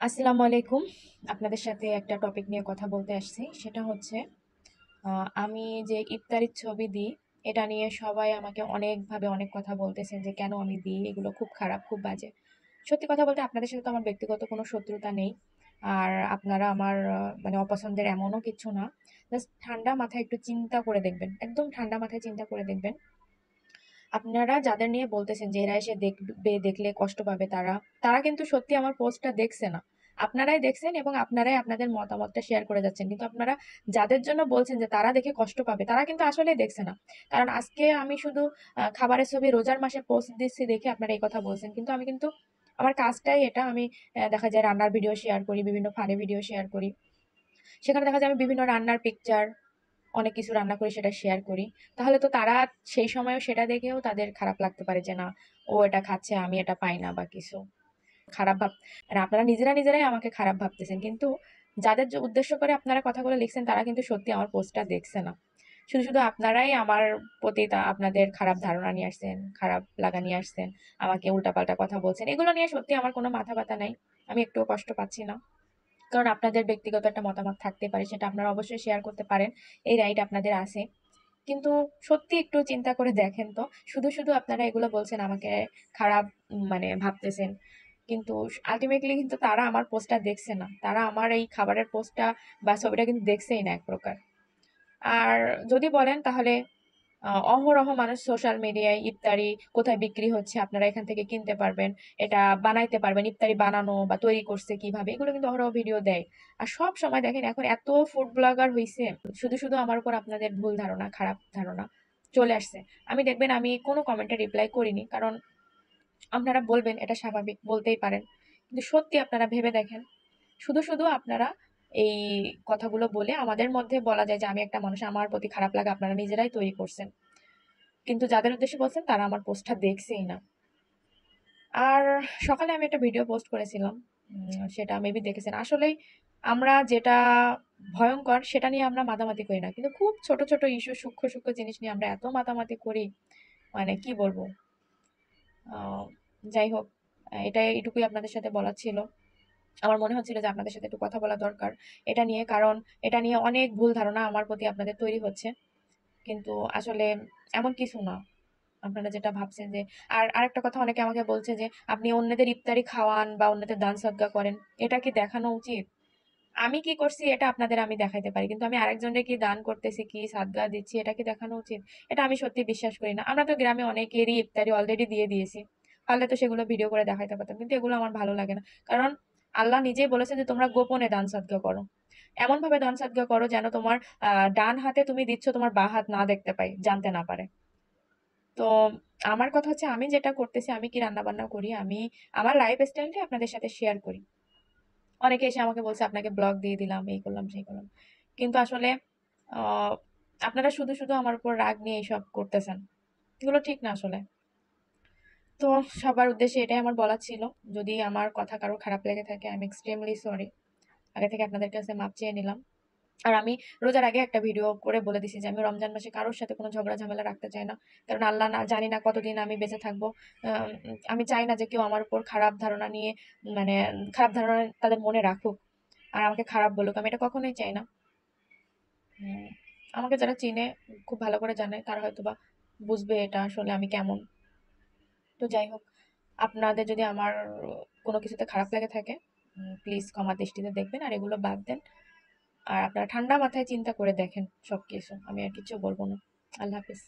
আসসালামু আলাইকুম। আপনাদের সাথে একটা টপিক নিয়ে কথা বলতে আসছি। সেটা হচ্ছে আমি যে ইফতারির ছবি দিই, এটা নিয়ে সবাই আমাকে অনেকভাবে অনেক কথা বলতেছেন যে কেন আমি দিই? এগুলো খুব খারাপ, খুব বাজে। সত্যি কথা বলতে আপনাদের সাথে তো আমার ব্যক্তিগত কোনো শত্রুতা নেই। আর আপনারা আমার মানে অপছন্দের এমনও কিছু না। জাস্ট ঠান্ডা মাথায় একটু চিন্তা করে দেখবেন। একদম ঠান্ডা মাথায় চিন্তা করে দেখবেন। আপনারা যাদের নিয়ে বলতেছেন যে এরা এসে দেখবে, দেখলে কষ্ট পাবে তারা, তারা কিন্তু সত্যি আমার পোস্টটা দেখছে না। আপনারাই দেখছেন এবং আপনারাই আপনাদের মতামতটা শেয়ার করে যাচ্ছেন। কিন্তু আপনারা যাদের জন্য বলছেন যে তারা দেখে কষ্ট পাবে, তারা কিন্তু আসলেই দেখছে না। কারণ আজকে আমি শুধু খাবারের ছবি রোজার মাসে পোস্ট দিচ্ছি দেখে আপনারা এই কথা বলছেন। কিন্তু আমি কিন্তু আমার কাজটাই এটা। আমি দেখা যায় রান্নার ভিডিও শেয়ার করি, বিভিন্ন ফানি ভিডিও শেয়ার করি। সেখানে দেখা যায় আমি বিভিন্ন রান্নার পিকচার অনেক কিছু রান্না করি সেটা শেয়ার করি। তাহলে তো তারা সেই সময়েও সেটা দেখেও তাদের খারাপ লাগতে পারে যে না, ও এটা খাচ্ছে আমি এটা পাই না বা কিছু। খারাপ ভাব মানে আপনারা নিজেরাই আমাকে খারাপ ভাবতেছেন। কিন্তু যাদের উদ্দেশ্য করে আপনারা কথাগুলো লিখছেন তারা কিন্তু সত্যি আমার পোস্টটা দেখছে না। শুধু আপনারাই আমার প্রতি আপনাদের খারাপ ধারণা নিয়ে আসছেন, খারাপ লাগা নিয়ে আসছেন, আমাকে উল্টাপাল্টা কথা বলছেন। এগুলো নিয়ে সত্যি আমার কোনো মাথা ব্যথা নাই। আমি একটুও কষ্ট পাচ্ছি না। কারণ আপনাদের ব্যক্তিগত একটা মতামত থাকতে পারে, সেটা আপনারা অবশ্যই শেয়ার করতে পারেন। এই রাইট আপনাদের আছে। কিন্তু সত্যি একটু চিন্তা করে দেখেন তো, শুধু আপনারা এগুলো বলছেন আমাকে খারাপ মানে ভাবতেছেন। কিন্তু আল্টিমেটলি কিন্তু তারা আমার পোস্টটা দেখছে না। তারা আমার এই খাবারের পোস্টটা বা ছবিটা কিন্তু দেখছেই না এক প্রকার। আর যদি বলেন তাহলে অহরহ মানুষ সোশ্যাল মিডিয়ায় ইফতারি কোথায় বিক্রি হচ্ছে আপনারা এখান থেকে কিনতে পারবেন, এটা বানাইতে পারবেন, ইফতারি বানানো বা তৈরি করছে কিভাবে, এগুলো কিন্তু অহরহ ভিডিও দেয়। আর সব সময় দেখেন এখন এত ফুড ব্লগার হইছে, শুধু আমার উপর আপনাদের ভুল ধারণা, খারাপ ধারণা চলে আসছে। আমি দেখবেন আমি কোনো কমেন্টে রিপ্লাই করিনি, কারণ আপনারা বলবেন এটা স্বাভাবিক, বলতেই পারেন। কিন্তু সত্যি আপনারা ভেবে দেখেন, শুধু আপনারা এই কথাগুলো বলে আমাদের মধ্যে বলা যায় যে আমি একটা মানুষ, আমার প্রতি খারাপ লাগা আপনারা নিজেরাই তৈরি করছেন। কিন্তু যাদের উদ্দেশ্যে বলছেন তারা আমার পোস্টটা দেখছেই না। আর সকালে আমি একটা ভিডিও পোস্ট করেছিলাম, সেটা মেবি দেখেছেন। আসলেই আমরা যেটা ভয়ঙ্কর সেটা নিয়ে আমরা মাতামাতি করি না, কিন্তু খুব ছোট ইস্যু, সূক্ষ্ম জিনিস নিয়ে আমরা এত মাতামাতি করি, মানে কি বলবো। আহ, যাই হোক, এটুকুই আপনাদের সাথে বলার ছিল। আমার মনে হচ্ছিল যে আপনাদের সাথে একটু কথা বলা দরকার এটা নিয়ে, কারণ এটা নিয়ে অনেক ভুল ধারণা আমার প্রতি আপনাদের তৈরি হচ্ছে। কিন্তু আসলে এমন কিছু না আপনারা যেটা ভাবছেন। যে আরেকটা কথা, অনেকে আমাকে বলছে যে আপনি অন্যদের ইফতারি খাওয়ান বা অন্যদের দান সদকা করেন, এটা কি দেখানো উচিত? আমি কি করছি এটা আপনাদের আমি দেখাইতে পারি, কিন্তু আমি আরেকজনের কি দান করতেছি, কি সাদগা দিচ্ছি, এটা কি দেখানো উচিত? এটা আমি সত্যি বিশ্বাস করি না। আমরা তো গ্রামে অনেকেরই ইফতারি অলরেডি দিয়ে দিয়েছি, পারলে তো সেগুলো ভিডিও করে দেখাইতে পারতাম, কিন্তু এগুলো আমার ভালো লাগে না। কারণ আল্লাহ নিজেই বলেছে যে তোমরা গোপনে দান সদকা করো। এমন ভাবে দান সদকা করো যেন তোমার ডান হাতে তুমি দিচ্ছ, তোমার বাঁ হাত না দেখতে পাই, জানতে না পারে। তো আমার কথা হচ্ছে, আমি যেটা করতেছি, আমি কি রান্না বান্না করি, আমি আমার লাইফ স্টাইলটা আপনাদের সাথে শেয়ার করি। অনেকে এসে আমাকে বলছে আপনাকে ব্লগ দিয়ে দিলাম, এই করলাম সেই করলাম। কিন্তু আসলে আহ আপনারা শুধু আমার উপর রাগ নিয়ে এইসব করতেছেন, এগুলো ঠিক না আসলে। তো সবার উদ্দেশ্যে এটাই আমার বলার ছিল। যদি আমার কথা কারো খারাপ লেগে থাকে, আই এম এক্সট্রিমলি সরি। আগে থেকে আপনাদের কাছে মাপ চেয়ে নিলাম। আর আমি রোজার আগে একটা ভিডিও করে বলে দিছি যে আমি রমজান মাসে কারোর সাথে কোনো ঝগড়া ঝামেলা রাখতে চাই না। কারণ আল্লাহ না, জানি না কতদিন আমি বেঁচে থাকবো। আমি চাই না যে কেউ আমার উপর খারাপ ধারণা নিয়ে, মানে খারাপ ধারণা তাদের মনে রাখুক আর আমাকে খারাপ বলুক। আমি এটা কখনোই চাই না। উম, আমাকে যারা চিনে, খুব ভালো করে জানে, তারা হয়তো বা বুঝবে এটা আসলে আমি কেমন। তো যাই হোক, আপনাদের যদি আমার কোনো কিছুতে খারাপ লেগে থাকে, প্লিজ ক্ষমা দৃষ্টিতে দেখবেন আর এগুলো বাদ দেন। আর আপনারা ঠান্ডা মাথায় চিন্তা করে দেখেন সবকিছু। আমি আর কিছু বলবো না। আল্লাহ হাফিজ।